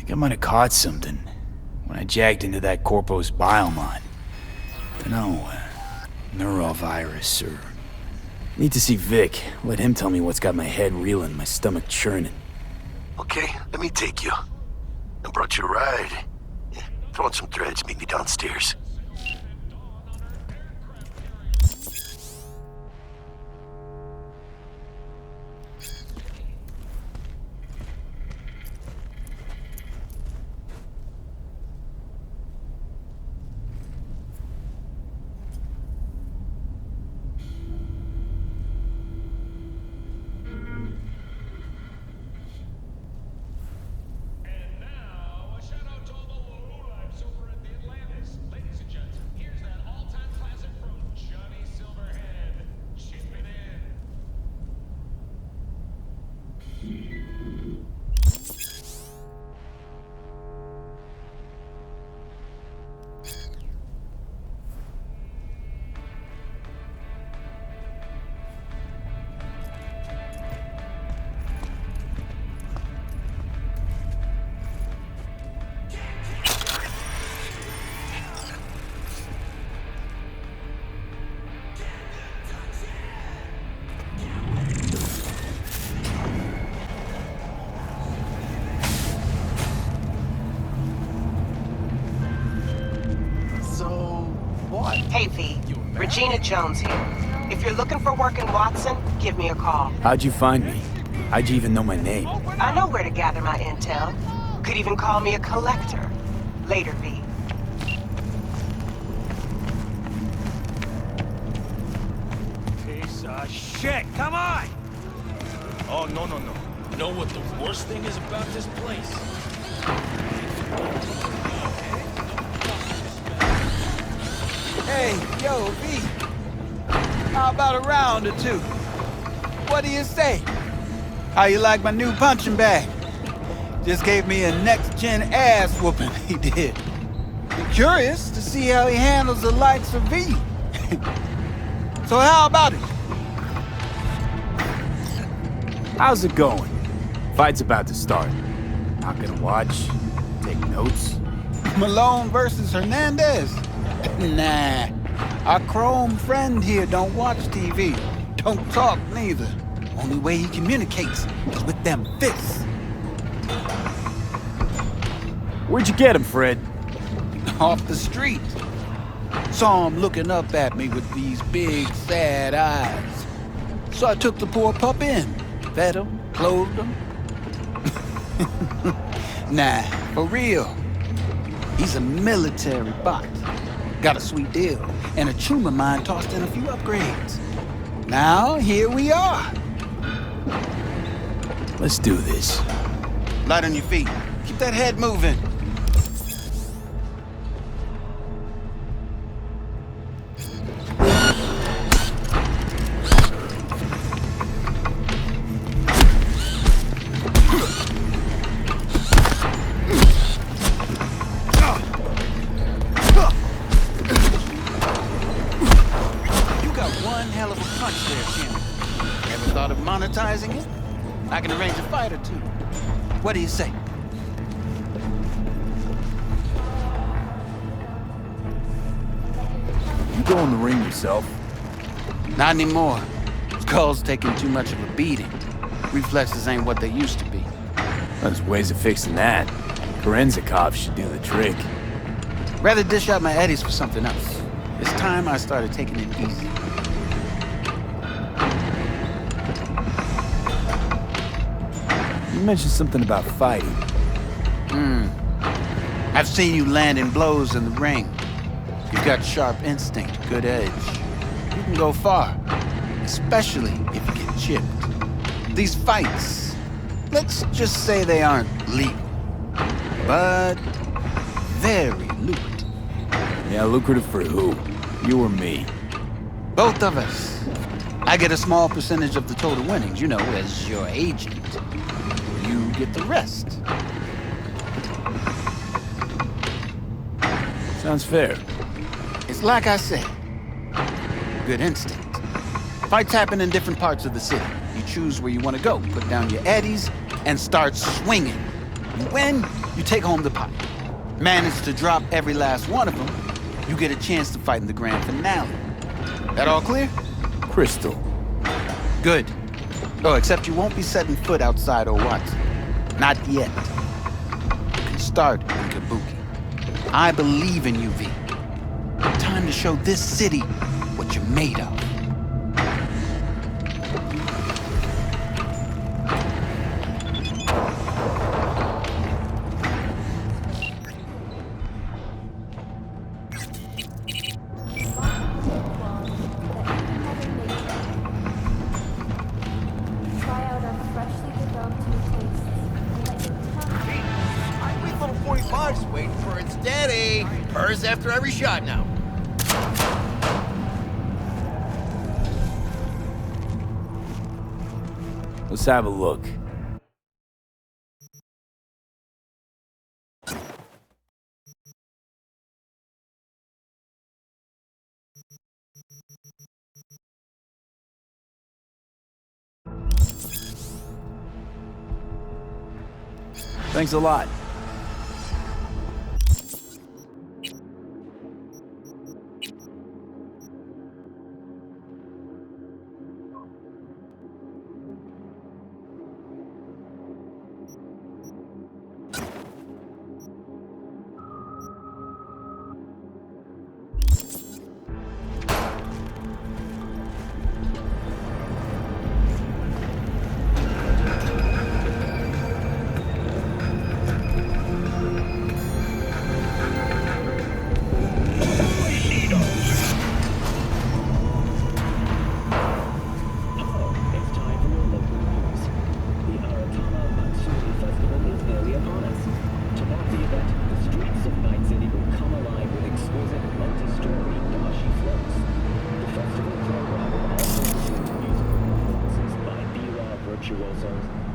think I might have caught something when I jacked into that Corpo's biomon. Dunno, neurovirus or... Need to see Vic. Let him tell me what's got my head reeling, my stomach churning. Okay, let me take you. I brought you a ride. Yeah, throw on some threads, meet me downstairs. Hey, V. Regina Jones here. If you're looking for work in Watson, give me a call. How'd you find me? How'd you even know my name? I know where to gather my intel. Could even call me a collector. Later, V. Piece of shit, come on! Oh, no. You know what the worst thing is about this place? Hey, yo, V. How about a round or two? What do you say? How you like my new punching bag? Just gave me a next-gen ass whooping, he did. I'm curious to see how he handles the likes of V. So how about it? How's it going? Fight's about to start. Not gonna watch? Take notes? Malone versus Hernandez? Nah. Our chrome friend here don't watch TV. Don't talk neither. Only way he communicates is with them fists. Where'd you get him, Fred? Off the street. Saw him looking up at me with these big, sad eyes. So I took the poor pup in. Fed him, clothed him. Nah, for real. He's a military bot. Got a sweet deal, and a tumor mine tossed in a few upgrades. Now, here we are. Let's do this. Light on your feet. Keep that head moving. Monetizing it? I can arrange a fight or two. What do you say? You go in the ring yourself? Not anymore. Skull's taking too much of a beating. Reflexes ain't what they used to be. There's ways of fixing that. Korenzikov should do the trick. Rather dish out my eddies for something else. It's time I started taking it easy. You mentioned something about fighting. I've seen you landing blows in the ring. You've got sharp instinct, good edge. You can go far, especially if you get chipped. These fights, let's just say they aren't legal, but very lucrative. Yeah, lucrative for who? You or me? Both of us. I get a small percentage of the total winnings, you know, as your agent. You get the rest. Sounds fair. It's like I said, good instinct. Fights happen in different parts of the city. You choose where you want to go, put down your eddies, and start swinging. And when you take home the pot, manage to drop every last one of them, you get a chance to fight in the grand finale. That all clear? Crystal. Good. Oh, except you won't be setting foot outside or what? Not yet. You can start in Kabuki. I believe in you, V. Time to show this city what you're made of. After every shot now. Let's have a look. Thanks a lot.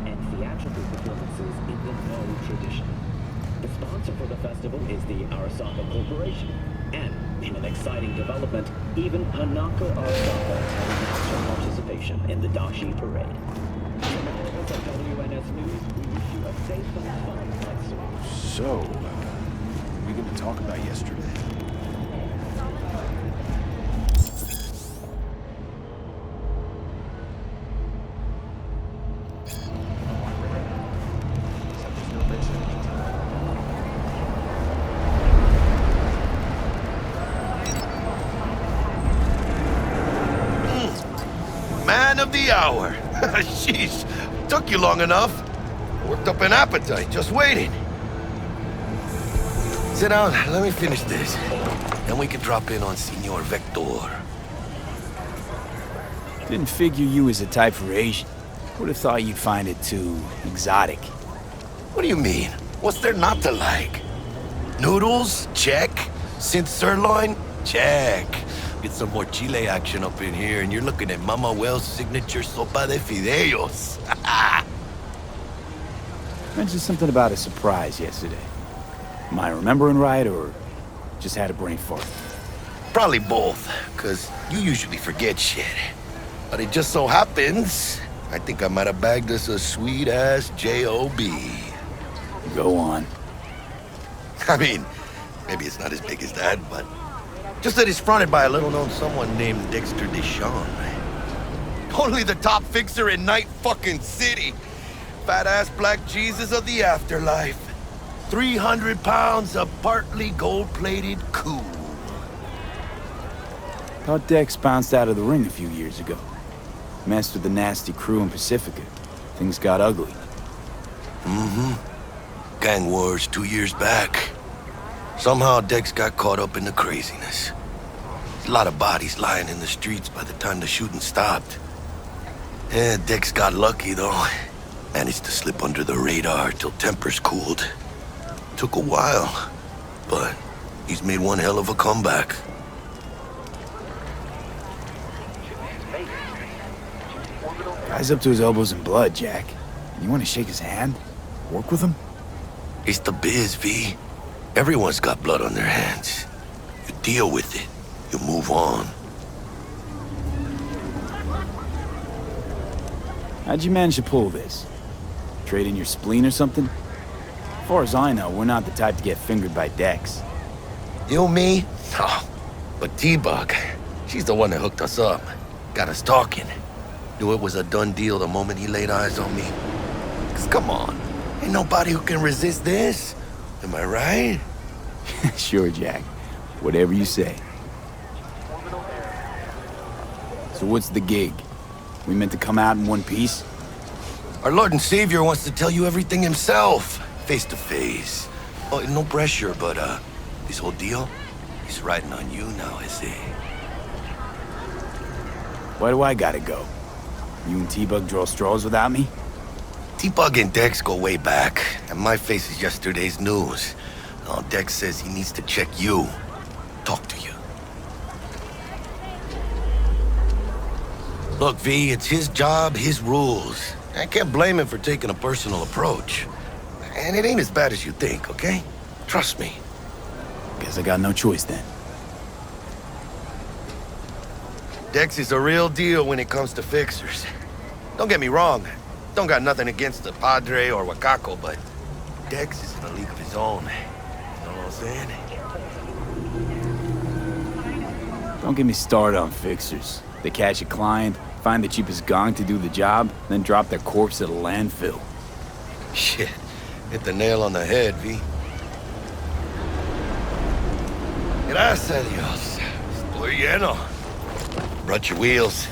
and theatrical performances in the No tradition. The sponsor for the festival is the Arasaka Corporation, and in an exciting development, even Hanako Arasaka has announced her participation in the Dashi Parade. From all of us at WNS News, we wish you a safe and fun flight soon. So, what are we going to talk about yesterday? Man of the hour. Jeez, took you long enough. Worked up an appetite, just waiting. Sit down, let me finish this. Then we can drop in on Senor Vector. Didn't figure you as a type for Asian. Would have thought you'd find it too exotic. What do you mean? What's there not to like? Noodles? Check. Synth sirloin? Check. Get some more Chile action up in here, and you're looking at Mama Wells' signature sopa de fideos. Mentioned something about a surprise yesterday. Am I remembering right, or just had a brain fart? Probably both, because you usually forget shit. But it just so happens, I think I might have bagged us a sweet-ass J.O.B. Go on. I mean, maybe it's not as big as that, but just that it's fronted by a little-known someone named Dexter Deshawn. Only the top fixer in Night fucking City. Fat-ass black Jesus of the afterlife. 300 pounds of partly gold-plated cool. Thought Dex bounced out of the ring a few years ago. Messed with the nasty crew in Pacifica. Things got ugly. Mm-hmm. Gang wars 2 years back. Somehow Dex got caught up in the craziness. A lot of bodies lying in the streets by the time the shooting stopped. Yeah, Dex got lucky though. Managed to slip under the radar till tempers cooled. Took a while, but he's made one hell of a comeback. Guy's up to his elbows in blood, Jack. You want to shake his hand? Work with him? It's the biz, V. Everyone's got blood on their hands. You deal with it. You move on. How'd you manage to pull this? Trade in your spleen or something? far as I know, we're not the type to get fingered by Dex. You, me? Oh, but T-Bug, she's the one that hooked us up. Got us talking. Knew it was a done deal the moment he laid eyes on me. 'Cause come on, ain't nobody who can resist this. Am I right? Sure, Jack. Whatever you say. So what's the gig? We meant to come out in one piece? Our Lord and Savior wants to tell you everything himself, face to face. Oh, no pressure, but this whole deal, he's riding on you now, is he? Why do I gotta go? You and T-Bug draw straws without me? T-Bug and Dex go way back, and my face is yesterday's news. Oh, Dex says he needs to check you, talk to you. Look, V, it's his job, his rules. I can't blame him for taking a personal approach. And it ain't as bad as you think, okay? Trust me. Guess I got no choice then. Dex is a real deal when it comes to fixers. Don't get me wrong. Don't got nothing against the Padre or Wakako, but Dex is in a league of his own. You know what I'm saying? Don't get me started on fixers. They catch a client, find the cheapest gong to do the job, then drop their corpse at a landfill. Shit. Hit the nail on the head, V. Gracias a Dios. Estoy lleno. Brought your wheels.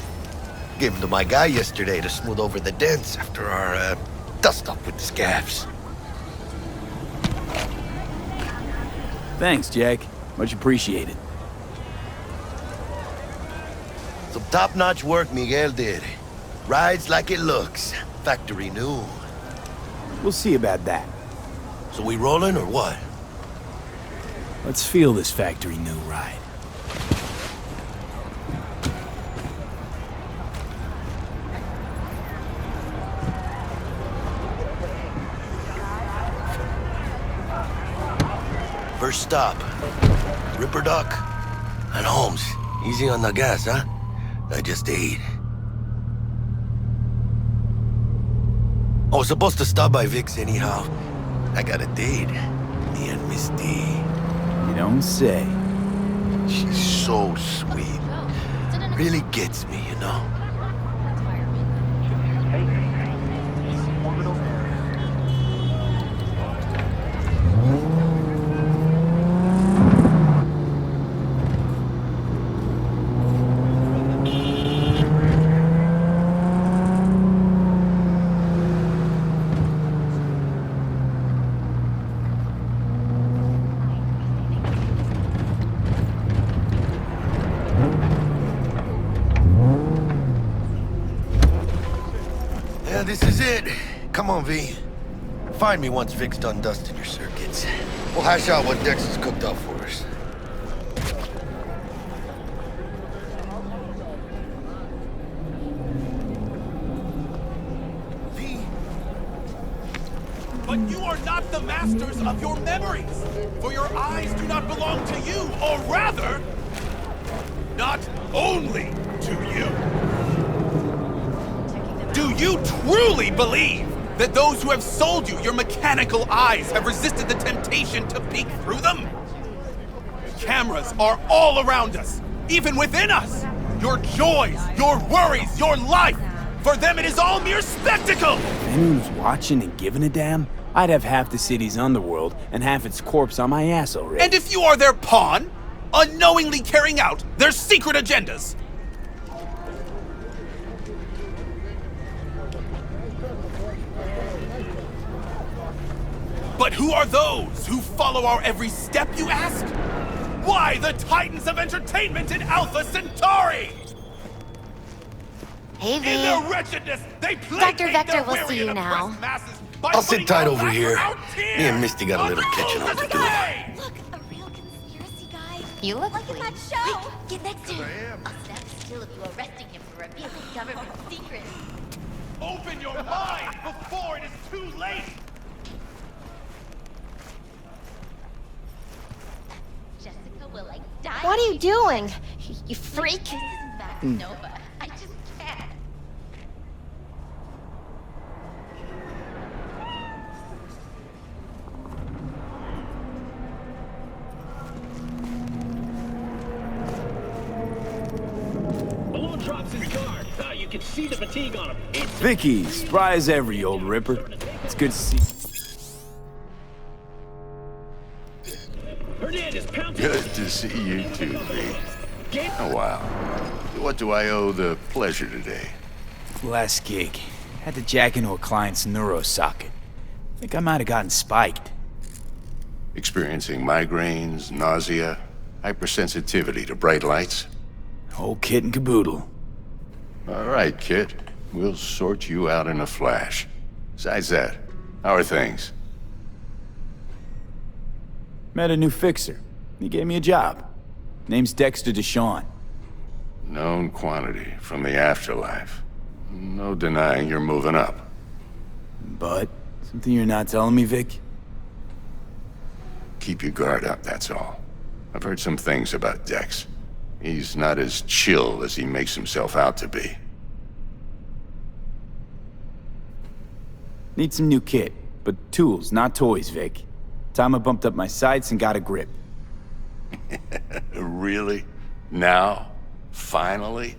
Gave them to my guy yesterday to smooth over the dents after our, dust-up with the scabs. Thanks, Jack. Much appreciated. Some top-notch work Miguel did. Rides like it looks. Factory new. We'll see about that. So we rolling or what? Let's feel this factory new ride. First stop. Ripper Duck. And Holmes. Easy on the gas, huh? I just ate. I was supposed to stop by Vic's anyhow. I got a date. Me and Miss D. You don't say. She's so sweet. Really gets me, you know? Yeah, this is it. Come on, V. Find me once Vic's done dusting your circuits. We'll hash out what Dex has cooked up for us. V. But you are not the masters of your memories, for your eyes do not belong to you, or rather, not only to you. Do you truly believe that those who have sold you your mechanical eyes have resisted the temptation to peek through them? Cameras are all around us, even within us. Your joys, your worries, your life. For them, it is all mere spectacle. If anyone was watching and giving a damn, I'd have half the city's underworld and half its corpse on my ass already. And if you are their pawn, unknowingly carrying out their secret agendas. But who are those who follow our every step, you ask? Why, the titans of entertainment in Alpha Centauri! Hey, In their V. wretchedness, they Dr. placate Vector their will weary see you and now. oppressed masses by I'll sit putting tight our over back here. without Me and tears. Misty got a little catching up to do. Look, a real conspiracy guy. You look like that show. Get next to him. I'll stand still if you arresting him for revealing government secrets. Open your mind before it is too late! Jessica will like die. What are you doing? You freak. This is Max Nova. I just can't. can see the fatigue on him. Vicky, spry as ever, you old ripper. It's good to see. Hernandez, pound Good to see you too, V. Oh, wow. What do I owe the pleasure today? Last gig. Had to jack into a client's neuro socket. Think I might have gotten spiked. Experiencing migraines, nausea, hypersensitivity to bright lights? Whole kit and caboodle. All right, kid. We'll sort you out in a flash. Besides that, how are things? Met a new fixer. He gave me a job. Name's Dexter Deshawn. Known quantity from the afterlife. No denying you're moving up. But, something you're not telling me, Vic? Keep your guard up, that's all. I've heard some things about Dex. He's not as chill as he makes himself out to be. Need some new kit, but tools, not toys, Vic. Time I bumped up my sights and got a grip. Really? Now? Finally?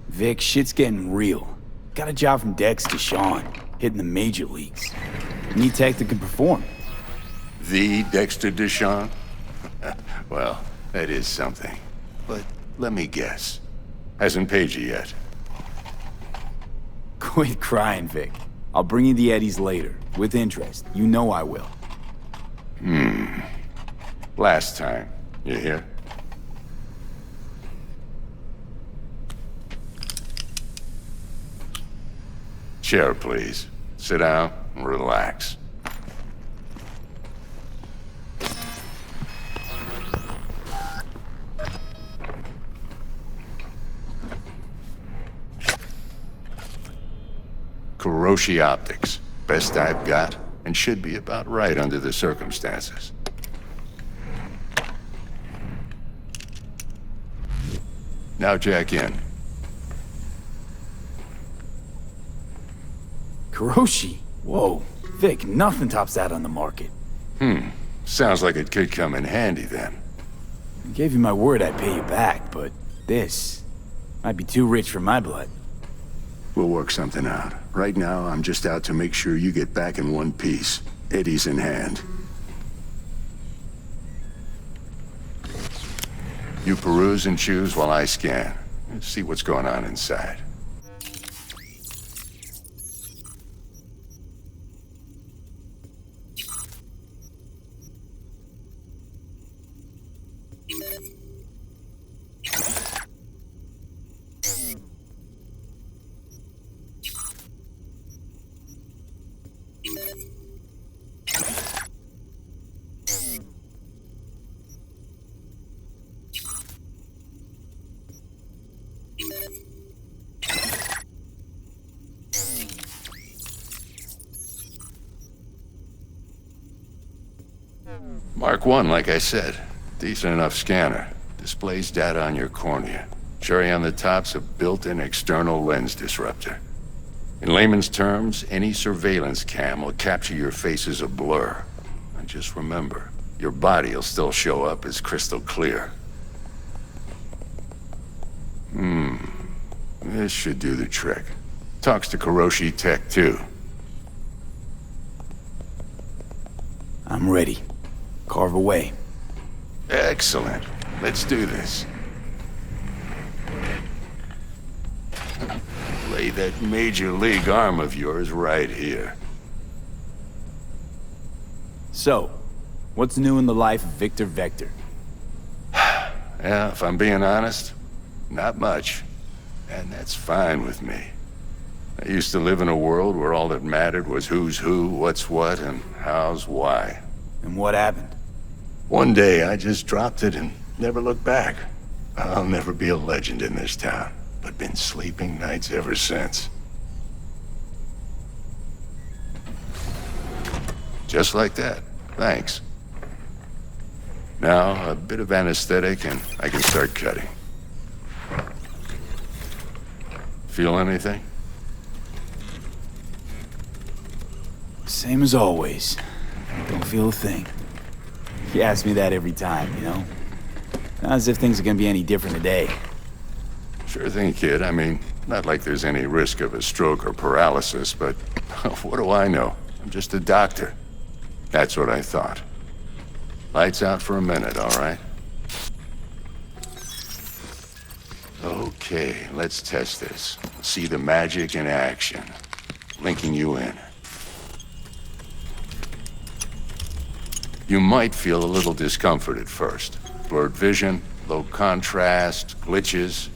Vic, shit's getting real. Got a job from Dex Deshawn, hitting the major leagues. Need tech that can perform. The Dexter Deshawn? Well, that is something. But let me guess. Hasn't paid you yet. Quit crying, Vic. I'll bring you the eddies later, with interest. You know I will. Last time. You hear? Chair, please. Sit down and relax. Kuroshi Optics. Best I've got, and should be about right under the circumstances. Now jack in. Kuroshi? Whoa. Vic, nothing tops that on the market. Sounds like it could come in handy then. I gave you my word I'd pay you back, but this might be too rich for my blood. We'll work something out. Right now, I'm just out to make sure you get back in one piece. Eddie's in hand. You peruse and choose while I scan. Let's see what's going on inside. Mark 1, like I said. Decent enough scanner. Displays data on your cornea. Cherry on the top's a built-in external lens disruptor. In layman's terms, any surveillance cam will capture your face as a blur. And just remember, your body will still show up as crystal clear. This should do the trick. Talks to Kuroshi Tech, too. I'm ready. Carve away. Excellent. Let's do this. Lay that major league arm of yours right here. So, what's new in the life of Victor Vector? Yeah, if I'm being honest, not much. And that's fine with me. I used to live in a world where all that mattered was who's who, what's what, and how's why. And what happened? One day, I just dropped it and never looked back. I'll never be a legend in this town, but been sleeping nights ever since. Just like that. Thanks. Now, a bit of anesthetic and I can start cutting. Feel anything? Same as always. Don't feel a thing. You ask me that every time, you know? Not as if things are gonna be any different today. Sure thing, kid. I mean, Not like there's any risk of a stroke or paralysis, but what do I know? I'm just a doctor. That's what I thought. Lights out for a minute, all right? Okay, let's test this. See the magic in action. Linking you in. You might feel a little discomfort at first. Blurred vision, low contrast, glitches.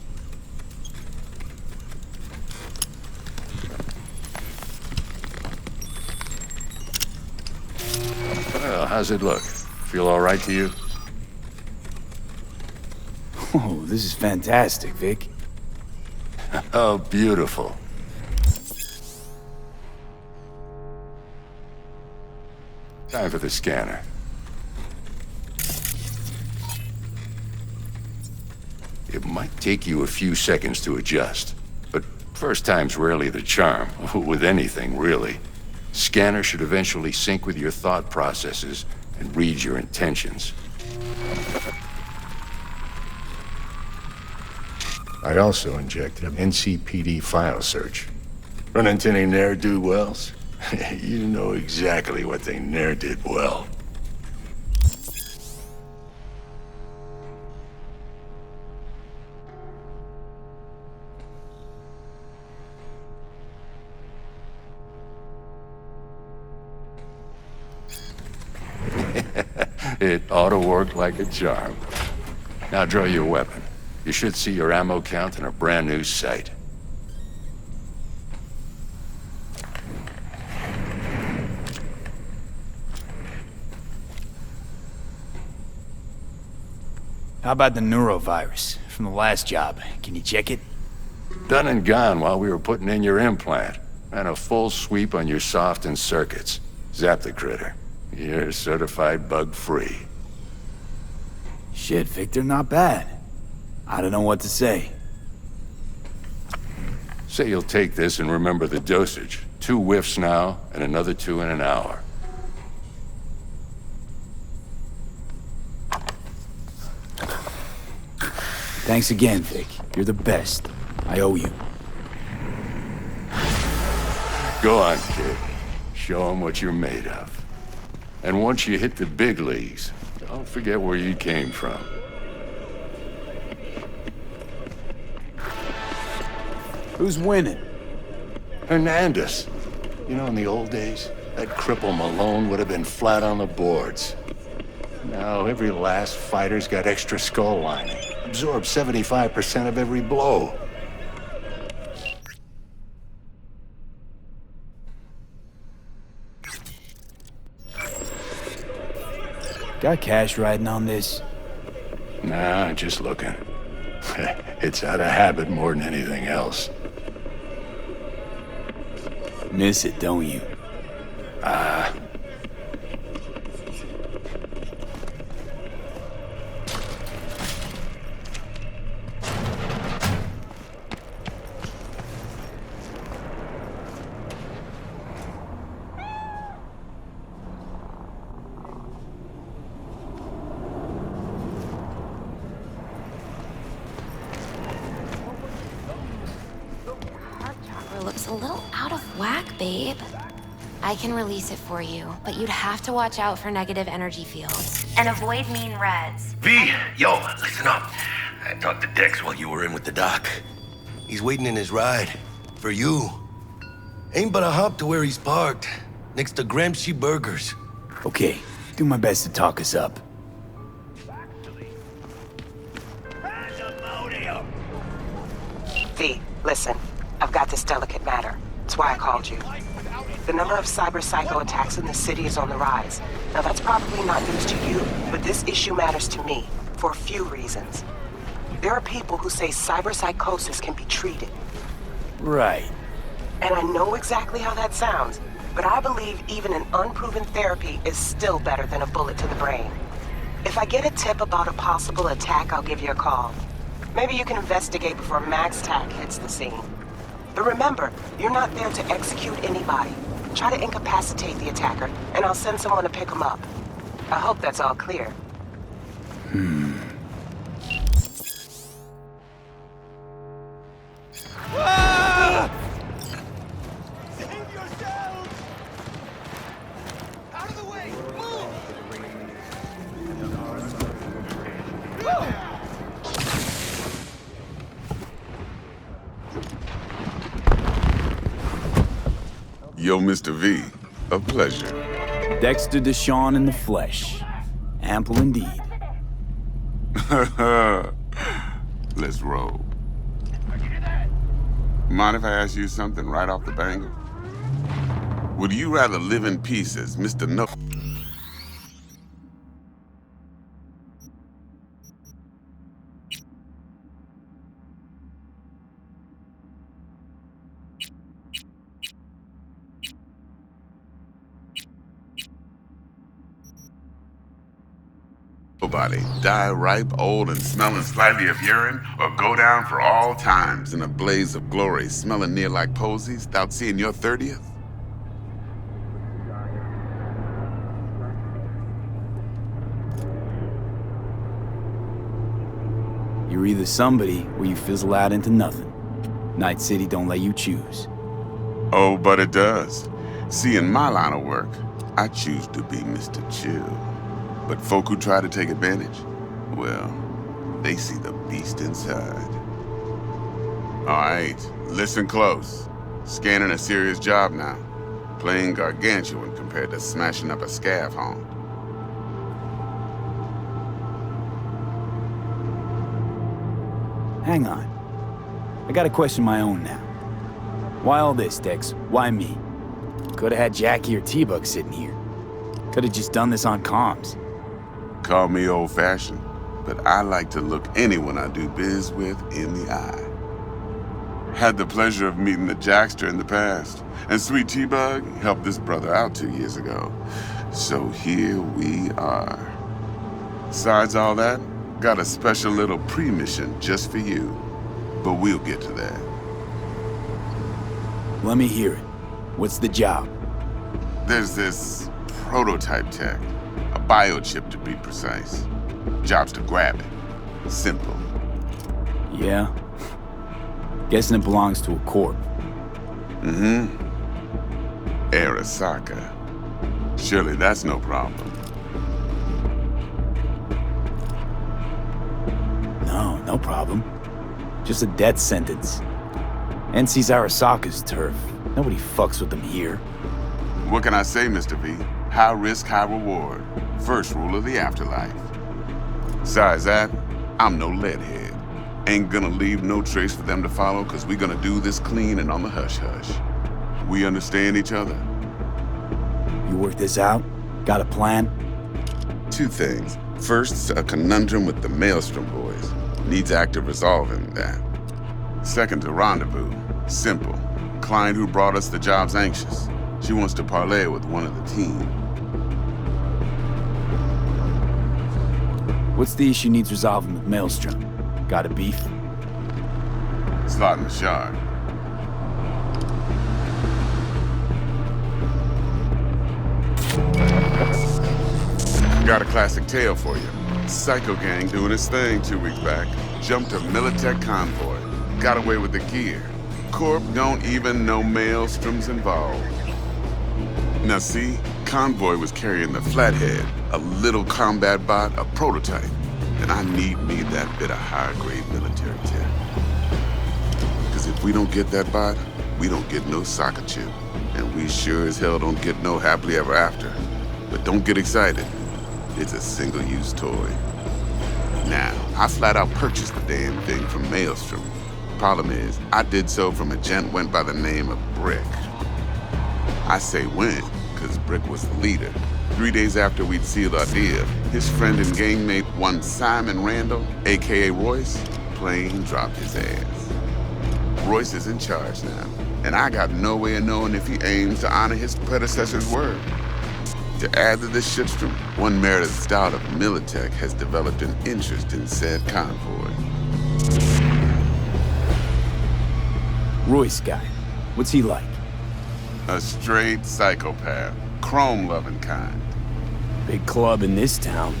Well, how's it look? Feel all right to you? Oh, this is fantastic, Vic. Oh, beautiful. Time for the scanner. It might take you a few seconds to adjust, but first time's rarely the charm, with anything, really. Scanner should eventually sync with your thought processes and read your intentions. I also injected an NCPD file search. Run into any ne'er-do-wells? You know exactly what they ne'er did well. It ought to work like a charm. Now draw your weapon. You should see your ammo count in a brand new sight. How about the neurovirus from the last job? Can you check it? Done and gone while we were putting in your implant. Ran a full sweep on your soft and circuits. Zap the critter. You're certified bug-free. Shit, Victor, not bad. I don't know what to say. Say you'll take this and remember the dosage. 2 whiffs now, and another 2 in an hour. Thanks again, Vic. You're the best. I owe you. Go on, kid. Show them what you're made of. And once you hit the big leagues, don't forget where you came from. Who's winning? Hernandez. You know, in the old days, that cripple Malone would have been flat on the boards. Now, every last fighter's got extra skull lining. Absorbs 75% of every blow. Got cash riding on this? Nah, just looking. It's out of habit more than anything else. Miss it, don't you? Looks a little out of whack, babe. I can release it for you, but you'd have to watch out for negative energy fields. And avoid mean reds. V, yo, listen up. I talked to Dex while you were in with the doc. He's waiting in his ride. For you. Ain't but a hop to where he's parked. Next to Gramsci Burgers. Okay, do my best to talk us up. V, listen. I've got this delicate matter. That's why I called you. The number of cyber-psycho attacks in the city is on the rise. Now that's probably not news to you, but this issue matters to me for a few reasons. There are people who say cyber-psychosis can be treated. Right. And I know exactly how that sounds, but I believe even an unproven therapy is still better than a bullet to the brain. If I get a tip about a possible attack, I'll give you a call. Maybe you can investigate before Max Tack hits the scene. But remember, you're not there to execute anybody. Try to incapacitate the attacker, and I'll send someone to pick him up. I hope that's all clear. Whoa! Yo, Mr. V, a pleasure. Dexter Deshawn in the flesh. Ample indeed. Let's roll. Mind if I ask you something right off the bangle? Would you rather live in peace as Mr. Nobody die ripe, old, and smelling slightly of urine, or go down for all times in a blaze of glory, smelling near like posies, without seeing your 30th? You're either somebody or you fizzle out into nothing. Night City don't let you choose. Oh, but it does. See, in my line of work, I choose to be Mr. Chill. But folk who try to take advantage, well, they see the beast inside. All right, listen close. Scanning a serious job now. Playing gargantuan compared to smashing up a scav home. Hang on. I got a question of my own now. Why all this, Dex? Why me? Could've had Jackie or T-Bug sitting here. Could've just done this on comms. Call me old-fashioned, but I like to look anyone I do biz with in the eye. Had the pleasure of meeting the Jackster in the past, and Sweet T-Bug helped this brother out 2 years ago. So here we are. Besides all that, got a special little pre-mission just for you. But we'll get to that. Let me hear it. What's the job? There's this prototype tech. A biochip to be precise. Job's to grab it. Simple. Yeah? Guessing it belongs to a corp. Mm-hmm. Arasaka. Surely that's no problem. No problem. Just a death sentence. NC's Arasaka's turf. Nobody fucks with them here. What can I say, Mr. V? High risk, high reward. First rule of the afterlife. Besides that, I'm no leadhead. Ain't gonna leave no trace for them to follow, cause we gonna do this clean and on the hush-hush. We understand each other? You work this out? Got a plan? Two things. First, a conundrum with the Maelstrom boys. Needs active resolving that. Second, a rendezvous. Simple. Client who brought us the job's anxious. She wants to parlay with one of the team. What's the issue needs resolving with Maelstrom? Got a beef? Slot in the shard. Got a classic tale for you. Psycho gang doing his thing 2 weeks back. Jumped a Militech convoy. Got away with the gear. Corp don't even know Maelstrom's involved. Now see, convoy was carrying the Flathead, a little combat bot, a prototype. And I need me that bit of high-grade military tech. Because if we don't get that bot, we don't get no soccer chip. And we sure as hell don't get no happily ever after. But don't get excited. It's a single-use toy. Now, I flat out purchased the damn thing from Maelstrom. Problem is, I did so from a gent went by the name of Brick. I say when, because Brick was the leader. 3 days after we'd sealed our deal, his friend and gangmate, one Simon Randall, aka Royce, plain dropped his ass. Royce is in charge now, and I got no way of knowing if he aims to honor his predecessor's word. To add to this shitstorm, one Meredith Stout of Militech has developed an interest in said convoy. Royce guy. What's he like? A straight psychopath. Chrome-loving kind. Big club in this town.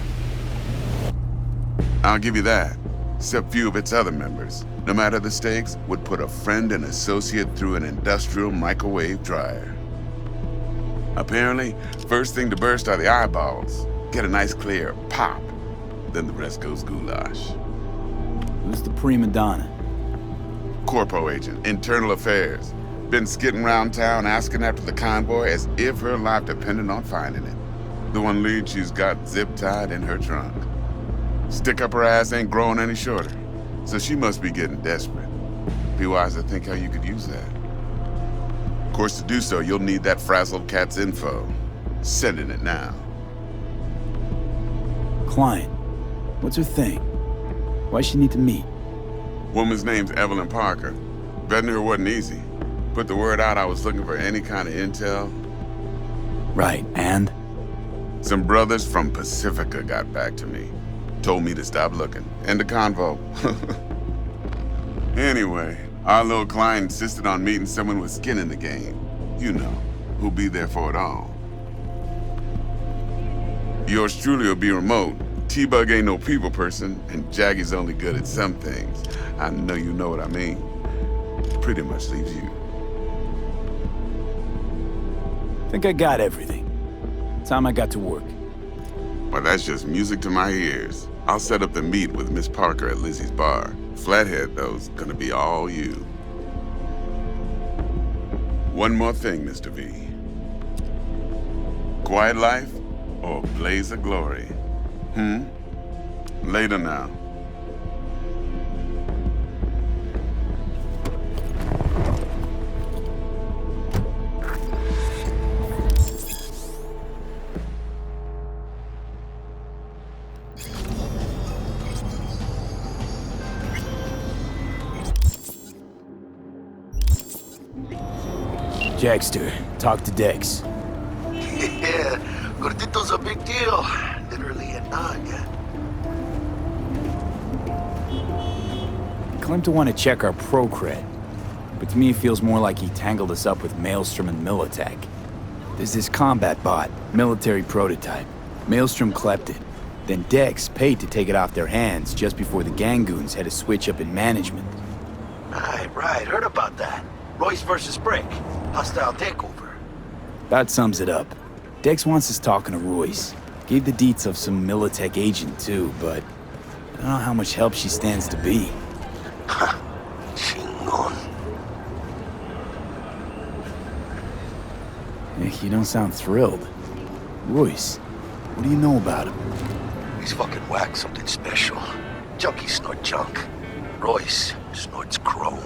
I'll give you that. Except few of its other members, no matter the stakes, would put a friend and associate through an industrial microwave dryer. Apparently, first thing to burst are the eyeballs. Get a nice clear pop. Then the rest goes goulash. Who's the prima donna? Corpo agent, internal affairs. Been skidding around town asking after the convoy as if her life depended on finding it. The one lead she's got zip-tied in her trunk. Stick up her ass ain't growing any shorter, so she must be getting desperate. Be wise to think how you could use that. Of course, to do so, you'll need that frazzled cat's info. Sending it now. Client. What's her thing? Why's she need to meet? Woman's name's Evelyn Parker. Vetting her wasn't easy. Put the word out I was looking for any kind of intel. Right, and? Some brothers from Pacifica got back to me. Told me to stop looking. End the convo. Anyway, our little client insisted on meeting someone with skin in the game. You know, who'll be there for it all. Yours truly will be remote. T-Bug ain't no people person, and Jaggy's only good at some things. I know you know what I mean. Pretty much leaves you. Think I got everything. Time I got to work. Well, that's just music to my ears. I'll set up the meet with Miss Parker at Lizzie's bar. Flathead, though's gonna be all you. One more thing, Mr. V. Quiet life or blaze of glory? Later now. Jackster, talk to Dex. Yeah, Gordito's a big deal. Literally a nod, yeah. Claimed to want to check our pro cred, but to me it feels more like he tangled us up with Maelstrom and Militech. There's this combat bot, military prototype. Maelstrom clept it. Then Dex paid to take it off their hands just before the Gangoons had a switch up in management. Right, heard about that. Royce versus Brick. Hostile takeover. That sums it up. Dex wants us talking to Royce. Gave the deets of some Militech agent too, but I don't know how much help she stands to be. Chingon. You don't sound thrilled. Royce, what do you know about him? He's fucking whack, something special. Junkies snort junk. Royce snorts chrome.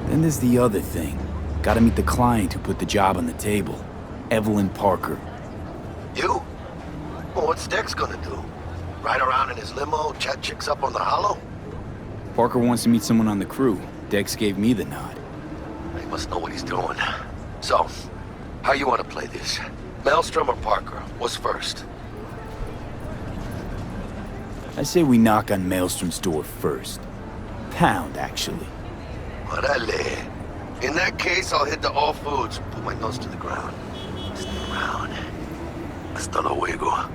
Then there's the other thing. Gotta meet the client who put the job on the table. Evelyn Parker. You? Well, what's Dex gonna do? Ride around in his limo, chat chicks up on the hollow? Parker wants to meet someone on the crew. Dex gave me the nod. He must know what he's doing. So, how you want to play this? Maelstrom or Parker? What's first? I say we knock on Maelstrom's door first. Pound, actually. Orale. In that case, I'll hit the all foods, put my nose to the ground. Stay around. Hasta luego.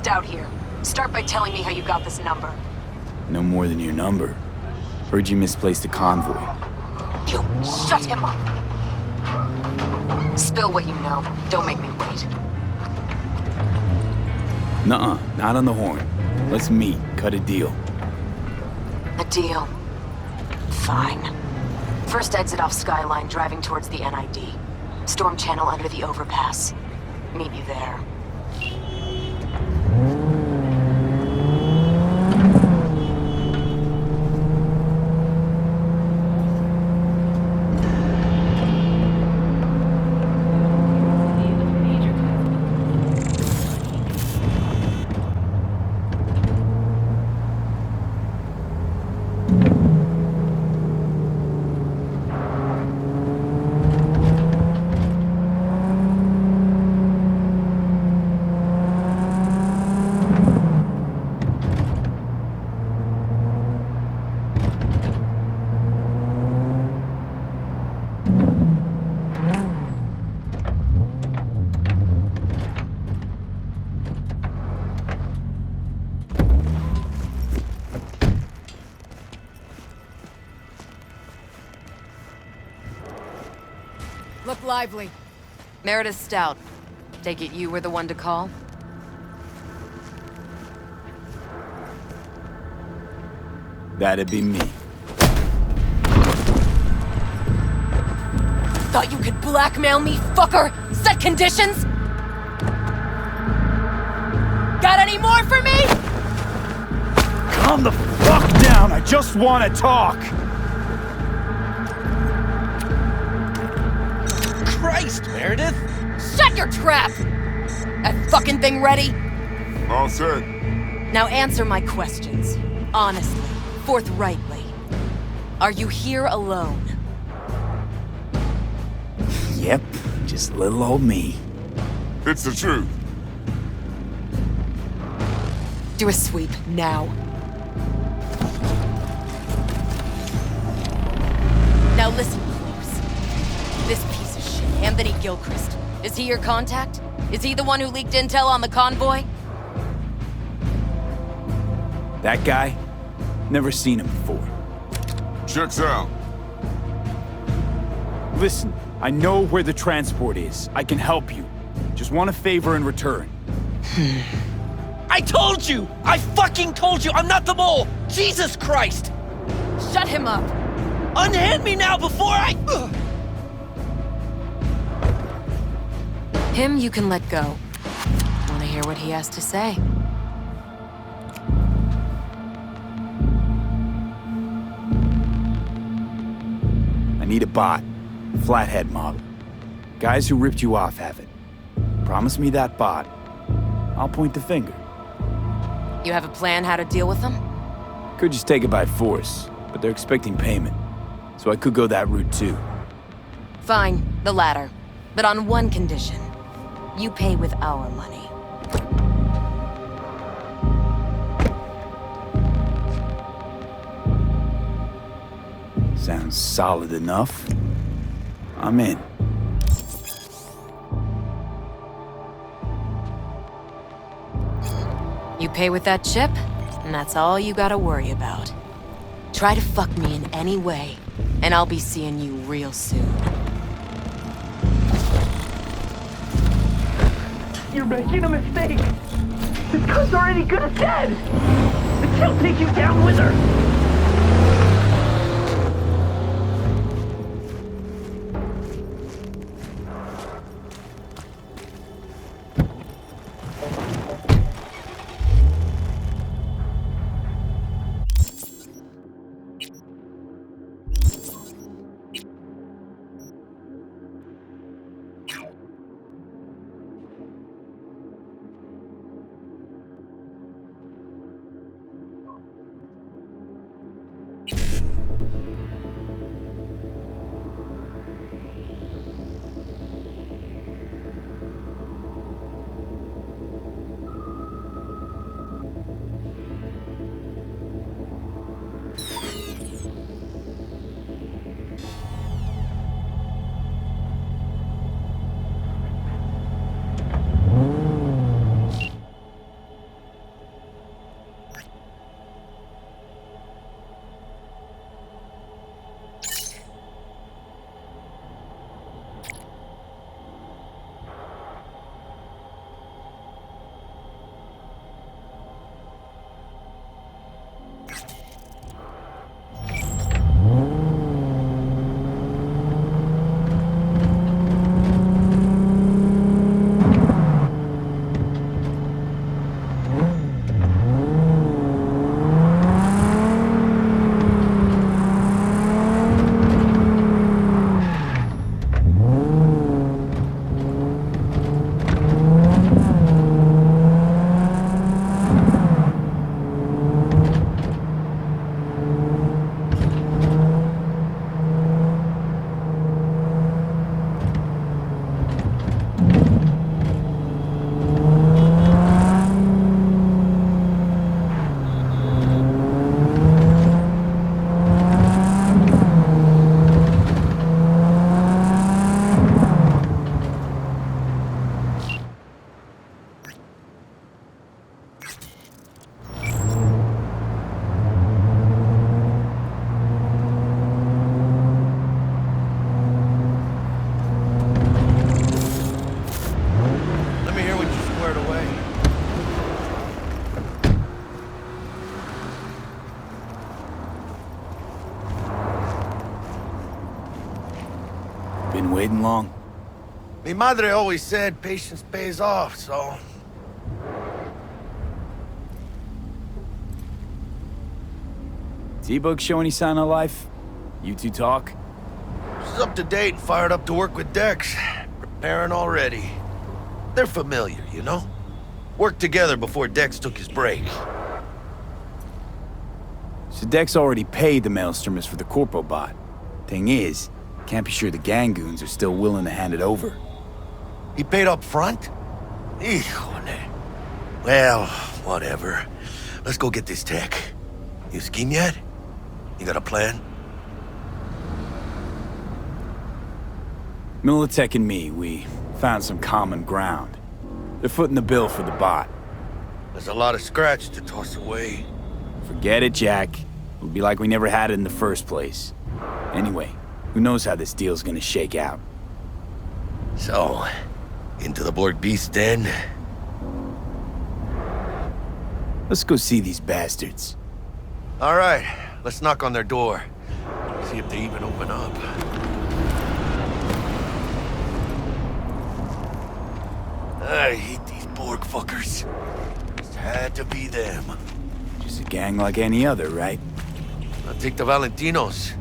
Out here. Start by telling me how you got this number. No more than your number. Heard you misplaced a convoy. You shut him up. Spill what you know. Don't make me wait. Nuh-uh, not on the horn. Let's meet, cut a deal. A deal. Fine. First exit off Skyline, driving towards the NID. Storm channel under the overpass. Meet you there. look lively. Meredith Stout. Take it you were the one to call? That'd be me. Thought you could blackmail me, fucker? Set conditions? Got any more for me? Calm the fuck down, I just want to talk! Christ, Meredith! Shut your trap! That fucking thing ready? All set. Now answer my questions. Honestly, forthrightly. Are you here alone? Yep, just little old me. It's the truth. Do a sweep, now. Now listen close. This piece of shit, Anthony Gilchrist. Is he your contact? Is he the one who leaked intel on the convoy? That guy? Never seen him before. Checks out. Listen, I know where the transport is. I can help you. Just want a favor in return. I told you! I fucking told you! I'm not the mole! Jesus Christ! Shut him up! Unhand me now before I... Him you can let go. Wanna hear what he has to say? I need a bot. Flathead model. Guys who ripped you off have it. Promise me that bot. I'll point the finger. You have a plan how to deal with them? Could just take it by force, but they're expecting payment. So I could go that route too. Fine, the latter. But on one condition. You pay with our money. Sounds solid enough. I'm in. You pay with that chip, and that's all you gotta worry about. Try to fuck me in any way, and I'll be seeing you real soon. You're making a mistake! This cunt's already good as dead! And she'll take you down with her! Been waiting long? Mi madre always said patience pays off, so... T-Bug show any sign of life? You two talk? She's up to date and fired up to work with Dex. Preparing already. They're familiar, you know? Worked together before Dex took his break. So Dex already paid the Maelstromers for the Corpo bot. Thing is, can't be sure the Gangoons are still willing to hand it over. He paid up front? Híjole. Well, whatever. Let's go get this tech. You scheme yet? You got a plan? Militech and me, we found some common ground. They're footing the bill for the bot. There's a lot of scratch to toss away. Forget it, Jack. It'll be like we never had it in the first place. Anyway, who knows how this deal's gonna shake out. So, into the Borg Beast Den? Let's go see these bastards. All right, let's knock on their door. See if they even open up. I hate these Borg fuckers. Just had to be them. Just a gang like any other, right? Now take the Valentinos.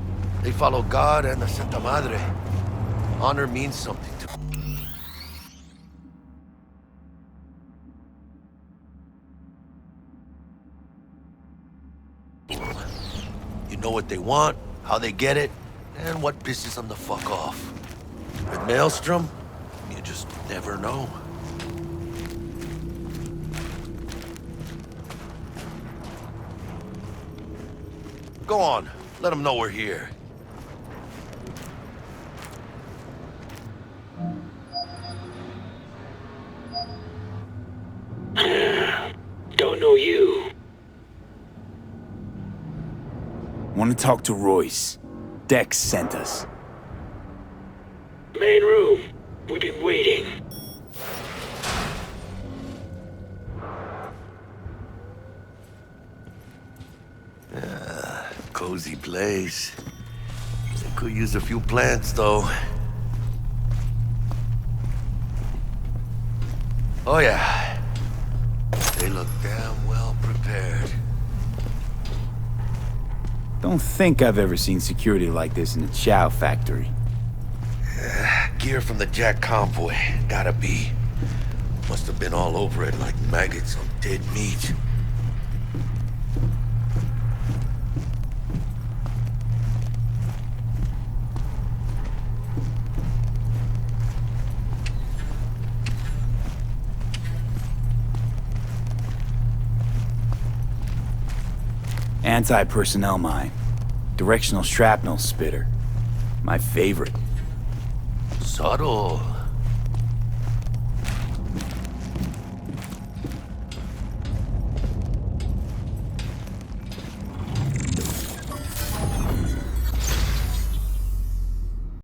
They follow God and the Santa Madre. Honor means something to them. You know what they want, how they get it, and what pisses them the fuck off. With Maelstrom, you just never know. Go on, let them know we're here. Don't know you. Want to talk to Royce. Dex sent us. Main room. We've been waiting. Cozy place. They could use a few plants, though. Oh, yeah. They look damn well prepared. Don't think I've ever seen security like this in a chow factory. Gear from the Jack convoy. Gotta be. Must have been all over it like maggots on dead meat. Anti-personnel mine. Directional shrapnel spitter. My favorite. Subtle.